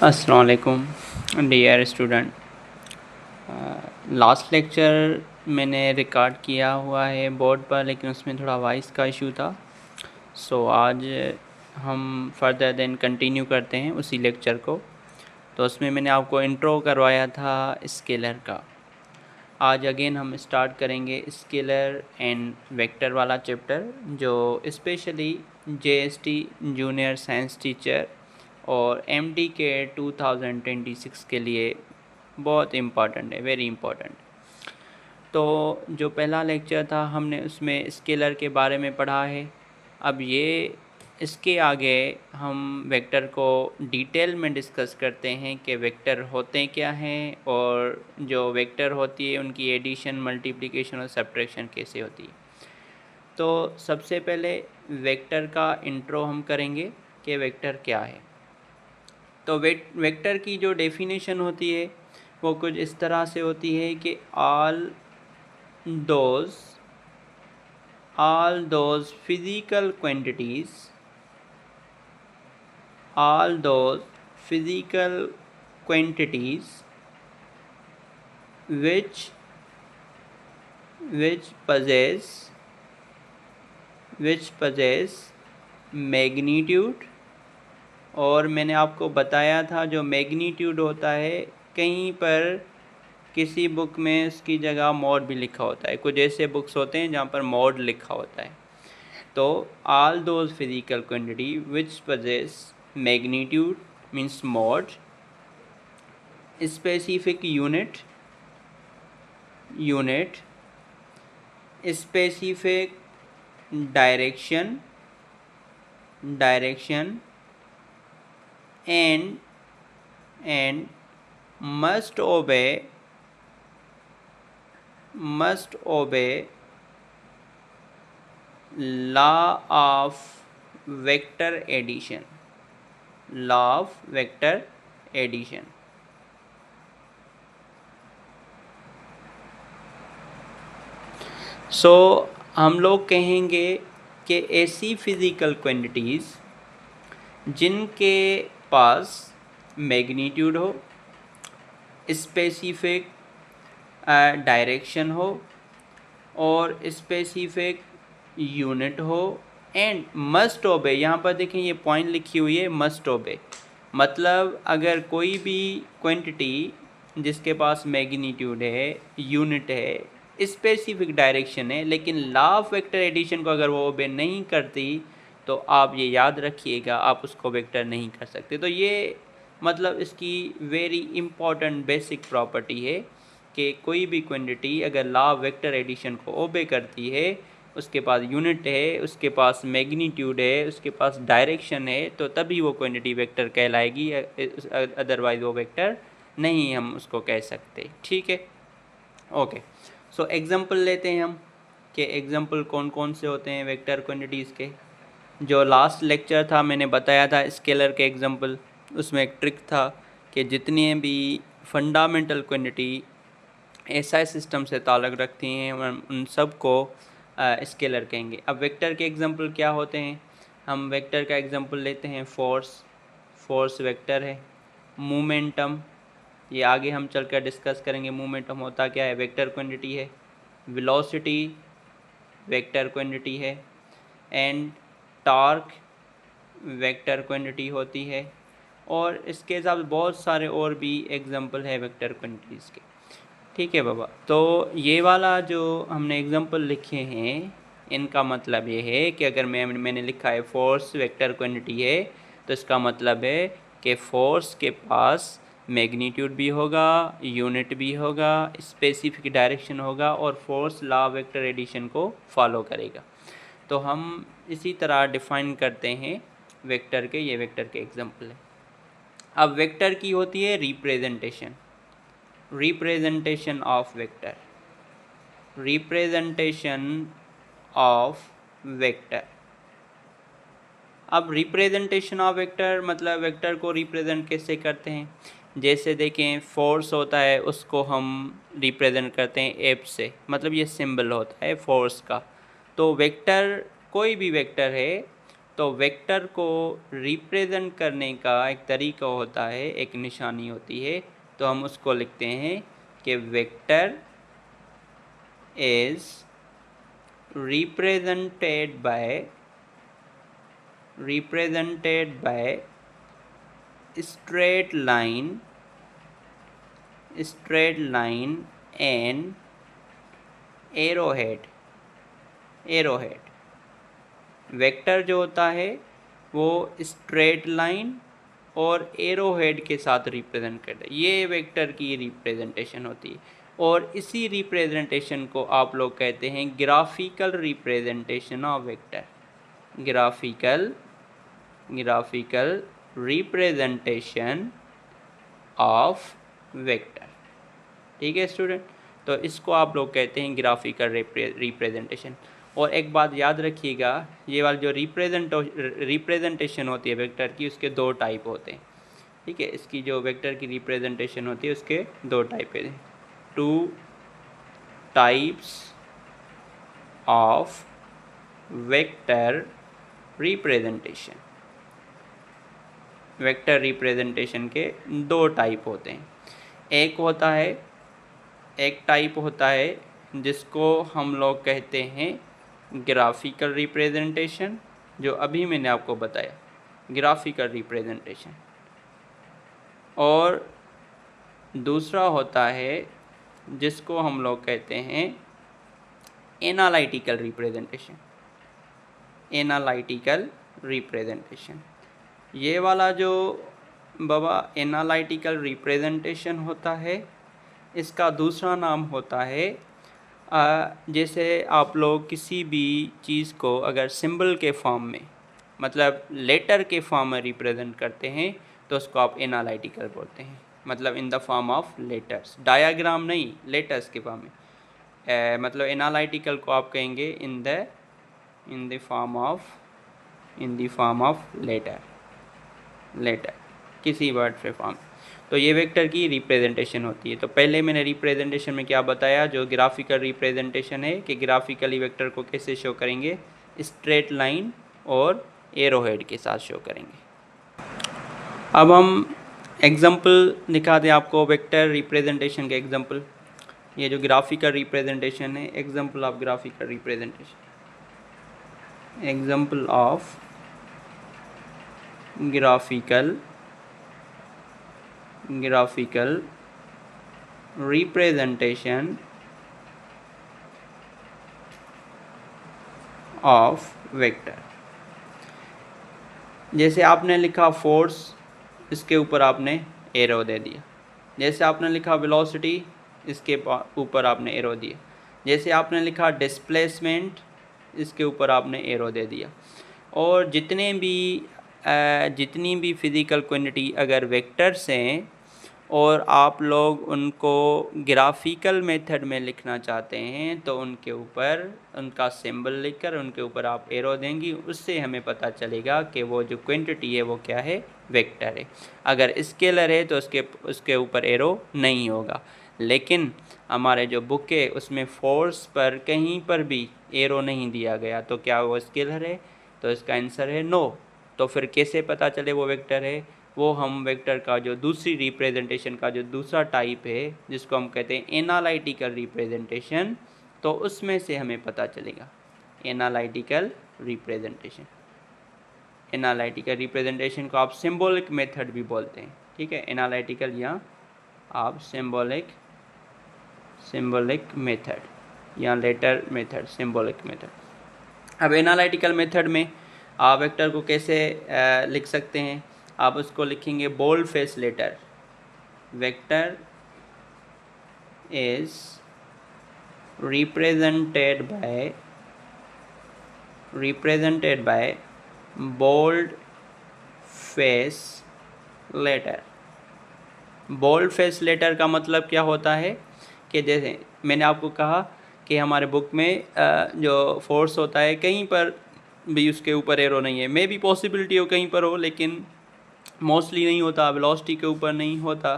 अस्सलाम वालेकुम dear student. Last lecture मैंने रिकॉर्ड किया हुआ है बोर्ड पर, लेकिन उसमें थोड़ा वॉइस का इशू था। सो आज हम फर्दर देन कंटिन्यू करते हैं उसी लेक्चर को। तो उसमें मैंने आपको इंट्रो करवाया था स्केलर का। आज अगेन हम स्टार्ट करेंगे स्केलर एंड वेक्टर वाला चैप्टर, जो specially JST junior science teacher और MD के 2026 के लिए बहुत इम्पॉर्टेंट है, वेरी इम्पॉर्टेंट। तो जो पहला लेक्चर था हमने उसमें स्केलर के बारे में पढ़ा है। अब ये इसके आगे हम वेक्टर को डिटेल में डिस्कस करते हैं कि वेक्टर होते क्या हैं और जो वेक्टर होती है उनकी एडिशन, मल्टीप्लिकेशन और सब्ट्रैक्शन कैसे होती है। तो सबसे पहले वेक्टर का इंट्रो हम करेंगे कि वेक्टर क्या है। तो वेक्टर की जो डेफिनेशन होती है वो कुछ इस तरह से होती है कि all those physical quantities, all those physical quantities which possess magnitude. और मैंने आपको बताया था जो मैग्नीट्यूड होता है कहीं पर किसी बुक में उसकी जगह मॉड भी लिखा होता है। कुछ ऐसे बुक्स होते हैं जहाँ पर मॉड लिखा होता है। तो all those physical quantity which possess magnitude means mod, specific unit, specific direction and must obey law of vector addition, सो हम लोग कहेंगे कि ऐसी फिज़िकल क्वांटिटीज़ जिनके पास मैग्नीट्यूड हो, स्पेसिफिक डायरेक्शन हो और स्पेसिफिक यूनिट हो एंड मस्ट ओबे। यहाँ पर देखें ये पॉइंट लिखी हुई है मस्ट ओबे, मतलब अगर कोई भी क्वांटिटी जिसके पास मैग्नीट्यूड है, यूनिट है, स्पेसिफिक डायरेक्शन है, लेकिन लॉ ऑफ वेक्टर एडिशन को अगर वो ओबे नहीं करती तो आप ये याद रखिएगा आप उसको वेक्टर नहीं कर सकते। तो ये मतलब इसकी वेरी इम्पॉर्टेंट बेसिक प्रॉपर्टी है कि कोई भी क्वांटिटी अगर लॉ ऑफ वेक्टर एडिशन को ओबे करती है, उसके पास यूनिट है, उसके पास मैग्नीट्यूड है, उसके पास डायरेक्शन है, तो तभी वो क्वांटिटी वेक्टर कहलाएगी। अदरवाइज वो वेक्टर नहीं हम उसको कह सकते। ठीक है, ओके। सो एग्जांपल लेते हैं हम कि एग्जांपल कौन कौन से होते हैं वेक्टर क्वांटिटीज़ के। जो लास्ट लेक्चर था मैंने बताया था स्केलर के एग्जांपल, उसमें एक ट्रिक था कि जितनी भी फंडामेंटल क्वांटिटी एसआई सिस्टम से ताल्लुक़ रखती हैं उन सब को स्केलर कहेंगे। अब वेक्टर के एग्जांपल क्या होते हैं, हम वेक्टर का एग्जांपल लेते हैं फोर्स वेक्टर है। मोमेंटम, ये आगे हम चलकर डिस्कस करेंगे मोमेंटम होता क्या है, वेक्टर क्वांटिटी है। वेलोसिटी वेक्टर क्वांटिटी है एंड टॉर्क वेक्टर क्वांटिटी होती है। और इसके हिसाब से बहुत सारे और भी एग्जांपल है वेक्टर क्वांटिटीज़ के। ठीक है बाबा, तो ये वाला जो हमने एग्जांपल लिखे हैं इनका मतलब ये है कि अगर मैंने लिखा है फोर्स वेक्टर क्वांटिटी है, तो इसका मतलब है कि फोर्स के पास मैग्नीट्यूड भी होगा, यूनिट भी होगा, स्पेसिफिक डायरेक्शन होगा और फोर्स लॉ वेक्टर एडिशन को फॉलो करेगा। तो हम इसी तरह डिफ़ाइन करते हैं वेक्टर के, ये वेक्टर के एग्जांपल है। अब वेक्टर की होती है रिप्रेजेंटेशन ऑफ वेक्टर, अब रिप्रेजेंटेशन ऑफ वेक्टर मतलब वेक्टर को रिप्रेजेंट कैसे करते हैं। जैसे देखें फोर्स होता है उसको हम रिप्रेजेंट करते हैं एफ से, मतलब ये सिंबल होता है फोर्स का। तो वेक्टर कोई भी वेक्टर है तो तो वेक्टर को रिप्रेजेंट करने का एक तरीका होता है, एक निशानी होती है, तो हम उसको लिखते हैं कि vector is represented by straight line and arrowhead। Vector जो होता है वो स्ट्रेट लाइन और एरोहेड के साथ रिप्रेजेंट करता है, ये वेक्टर की रिप्रेजेंटेशन होती है। और इसी रिप्रेजेंटेशन को आप लोग कहते हैं graphical representation of vector. Graphical representation of vector. ठीक है स्टूडेंट, तो इसको आप लोग कहते हैं ग्राफिकल रिप्रेजेंटेशन। और एक बात याद रखिएगा, ये वाली जो रिप्रेजेंटेशन होती है वेक्टर की, उसके दो टाइप होते हैं। ठीक है, इसकी जो वेक्टर की रिप्रेजेंटेशन होती है उसके दो टाइप है, 2 types of vector representation. Vector representation के दो टाइप होते हैं। एक टाइप होता है जिसको हम लोग कहते हैं ग्राफिकल रिप्रेजेंटेशन, जो अभी मैंने आपको बताया ग्राफिकल रिप्रेजेंटेशन। और दूसरा होता है जिसको हम लोग कहते हैं एनालिटिकल रिप्रेजेंटेशन। एनालिटिकल रिप्रेजेंटेशन, ये वाला जो बाबा एनालिटिकल रिप्रेजेंटेशन होता है, इसका दूसरा नाम होता है जैसे आप लोग किसी भी चीज़ को अगर सिंबल के फॉर्म में, मतलब लेटर के फॉर्म में रिप्रेजेंट करते हैं तो उसको आप एनालिटिकल बोलते हैं, मतलब in the form of letters. Diagram नहीं, लेटर्स के फॉर्म में, मतलब एनालिटिकल को आप कहेंगे in the form of letter, किसी वर्ड के फॉर्म। तो ये वेक्टर की रिप्रेजेंटेशन होती है। तो पहले मैंने रिप्रेजेंटेशन में क्या बताया, जो ग्राफिकल रिप्रेजेंटेशन है, कि ग्राफिकली वेक्टर को कैसे शो करेंगे, स्ट्रेट लाइन और एरोहेड के साथ शो करेंगे। अब हम एग्जांपल दिखाते हैं आपको वेक्टर रिप्रेजेंटेशन के एग्जांपल। ये जो ग्राफिकल रिप्रेजेंटेशन है, example of graphical representation, example of graphical representation of vector. जैसे आपने लिखा फोर्स, इसके ऊपर आपने एरो दे दिया। जैसे आपने लिखा वेलोसिटी, इसके ऊपर आपने एरो दिया। जैसे आपने लिखा डिस्प्लेसमेंट, इसके ऊपर आपने एरो दे दिया। और जितनी भी फिज़िकल क्वांटिटी अगर वेक्टर्स हैं और आप लोग उनको ग्राफिकल मेथड में लिखना चाहते हैं, तो उनके ऊपर उनका सिंबल लिखकर उनके ऊपर आप एरो देंगी, उससे हमें पता चलेगा कि वो जो क्वांटिटी है वो क्या है, वेक्टर है। अगर स्केलर है तो उसके ऊपर एरो नहीं होगा। लेकिन हमारे जो बुक है उसमें फोर्स पर कहीं पर भी एरो नहीं दिया गया, तो क्या वो स्केलर है? तो इसका आंसर है नो। तो फिर कैसे पता चले वो वेक्टर है? वो हम वेक्टर का जो दूसरी रिप्रेजेंटेशन का जो दूसरा टाइप है, जिसको हम कहते हैं एनालिटिकल रिप्रेजेंटेशन, तो उसमें से हमें पता चलेगा। एनालिटिकल रिप्रेजेंटेशन को आप सिंबॉलिक मेथड भी बोलते हैं। ठीक है, एनालिटिकल या आप सिंबॉलिक मेथड या लेटर मेथड, सिंबॉलिक मेथड। अब एनालिटिकल मेथड में आप वेक्टर को कैसे लिख सकते हैं? आप उसको लिखेंगे bold face letter. Vector is represented by bold face letter. Bold face letter का मतलब क्या होता है कि जैसे मैंने आपको कहा कि हमारे बुक में जो फोर्स होता है कहीं पर भी उसके ऊपर एरो नहीं है। मे भी पॉसिबिलिटी हो कहीं पर हो, लेकिन मोस्टली नहीं होता। वेलोसिटी के ऊपर नहीं होता,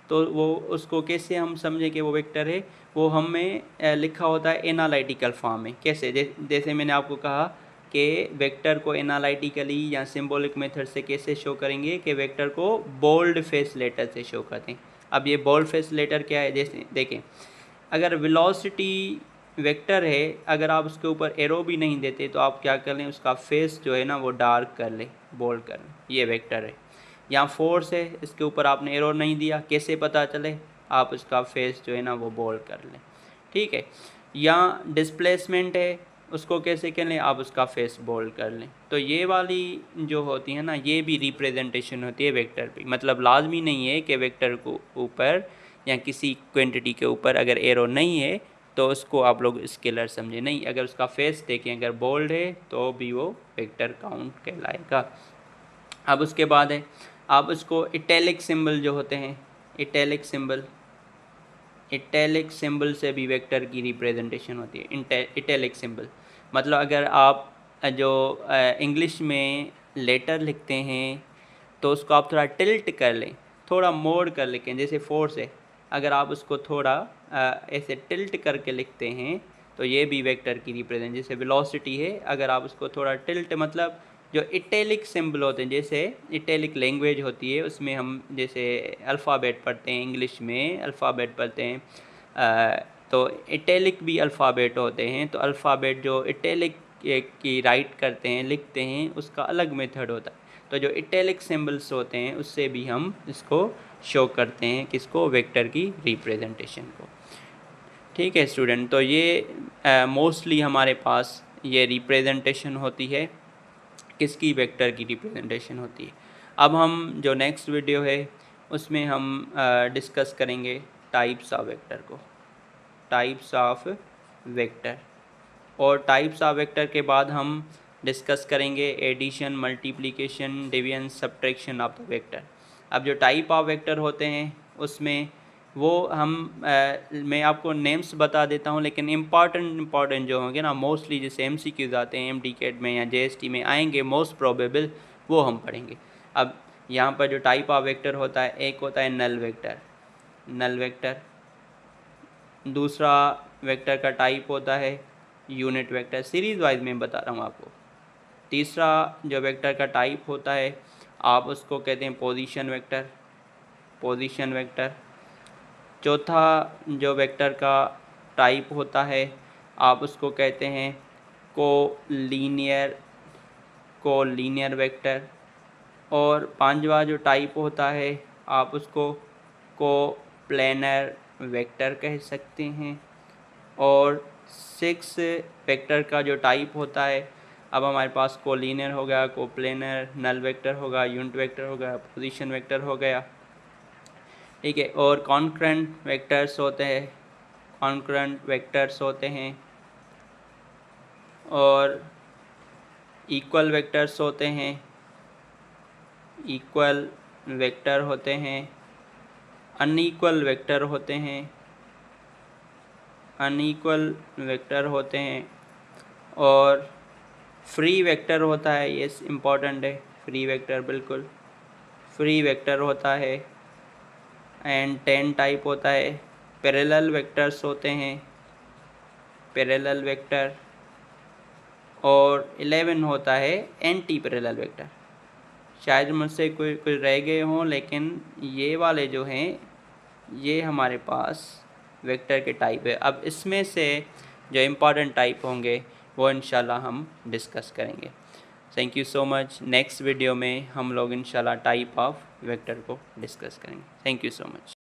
तो वो उसको कैसे हम समझें कि वो वेक्टर है? वो हमें लिखा होता है एनालिटिकल फॉर्म में। कैसे? जैसे मैंने आपको कहा कि वेक्टर को एनालिटिकली या सिंबॉलिक मेथड से कैसे शो करेंगे कि वेक्टर को बोल्ड फेस लेटर से शो करते हैं। अब ये बोल्ड फेस लेटर क्या है, जैसे देखें अगर वेलोसिटी वेक्टर है, अगर आप उसके ऊपर एरो भी नहीं देते तो आप क्या कर लें, उसका फेस जो है ना वो डार्क कर लें, बोल्ड कर लें, ये वेक्टर है। यहाँ फोर्स है, इसके ऊपर आपने एरो नहीं दिया, कैसे पता चले, आप उसका फेस जो है ना वो बोल्ड कर लें, ठीक है। यहाँ डिस्प्लेसमेंट है, उसको कैसे कर लें, आप उसका फेस बोल्ड कर लें। तो ये वाली जो होती है ना, ये भी रिप्रेजेंटेशन होती है वेक्टर पे। मतलब लाजमी नहीं है कि वेक्टर को ऊपर या किसी क्वांटिटी के ऊपर अगर एरो नहीं है तो उसको आप लोग स्केलर समझे, नहीं, अगर उसका फेस देखें अगर बोल्ड है तो भी वो वेक्टर काउंट कहलाएगा। अब उसके बाद है, आप उसको इटैलिक सिंबल जो होते हैं, इटैलिक सिंबल से भी वेक्टर की रिप्रेजेंटेशन होती है। इटैलिक सिंबल मतलब अगर आप जो इंग्लिश में लेटर लिखते हैं तो उसको आप थोड़ा टिल्ट कर लें, थोड़ा मोड़ कर लिखें, जैसे फोर्स है, अगर आप उसको थोड़ा ऐसे टिल्ट करके लिखते हैं तो ये भी वेक्टर की रिप्रेजेंट, जैसे वेलोसिटी है, अगर आप उसको थोड़ा टिल्ट, मतलब जो इटैलिक सिंबल होते हैं, जैसे इटैलिक लैंग्वेज होती है उसमें हम जैसे अल्फ़ाबेट पढ़ते हैं, इंग्लिश में अल्फ़ाबेट पढ़ते हैं, तो इटैलिक भी अल्फ़ाबेट होते हैं। तो अल्फ़ाबेट जो इटैलिक की राइट करते हैं, लिखते हैं, उसका अलग मेथड होता है। तो जो इटैलिक सिंबल्स होते हैं उससे भी हम इसको शो करते हैं, किसको, वेक्टर की रिप्रेजेंटेशन को, ठीक है स्टूडेंट। तो ये मोस्टली हमारे पास ये रिप्रेजेंटेशन होती है, किसकी, वेक्टर की रिप्रेजेंटेशन होती है। अब हम जो नेक्स्ट वीडियो है उसमें हम डिस्कस करेंगे टाइप्स ऑफ वेक्टर को, टाइप्स ऑफ वेक्टर, और टाइप्स ऑफ वेक्टर के बाद हम डिस्कस करेंगे addition, multiplication, division, subtraction of the vector. अब जो टाइप ऑफ वेक्टर होते हैं उसमें वो हम मैं आपको नेम्स बता देता हूँ, लेकिन इम्पॉर्टेंट जो होंगे ना, मोस्टली जैसे MCQs आते हैं MDCAT में या JST में आएंगे, मोस्ट प्रोबेबल वो हम पढ़ेंगे। अब यहाँ पर जो टाइप ऑफ वेक्टर होता है, एक होता है नल वेक्टर, दूसरा वेक्टर का टाइप होता है यूनिट वेक्टर, सीरीज़ वाइज में बता रहा हूँ आपको। तीसरा जो वेक्टर का टाइप होता है आप उसको कहते हैं पोजीशन वेक्टर। चौथा जो वेक्टर का टाइप होता है आप उसको कहते हैं कोलीनियर वेक्टर। और पांचवा जो टाइप होता है आप उसको कोप्लेनर वेक्टर कह सकते हैं। और 6 वेक्टर का जो टाइप होता है, अब हमारे पास कोलीनियर हो गया, कोप्लेनर, नल वेक्टर होगा, यूनिट वेक्टर हो गया, पोजीशन वेक्टर हो गया, ठीक है। और कॉन्करेंट वेक्टर्स होते हैं, और इक्वल वेक्टर्स होते हैं, अनइक्वल वेक्टर होते हैं, और फ्री वेक्टर होता है, ये इम्पॉर्टेंट है, फ्री वेक्टर होता है। एंड 10 टाइप होता है, पैरेलल वेक्टर्स होते हैं, पैरेलल वेक्टर। और 11 होता है एंटी पैरेलल वेक्टर। शायद मुझसे कुछ रह गए हों, लेकिन ये वाले जो हैं ये हमारे पास वेक्टर के टाइप है। अब इसमें से जो इम्पॉर्टेंट टाइप होंगे वो इंशाल्लाह हम डिस्कस करेंगे। Thank you so much. Next video में हम लोग इंशाल्लाह टाइप ऑफ वेक्टर को डिस्कस करेंगे। Thank you so much.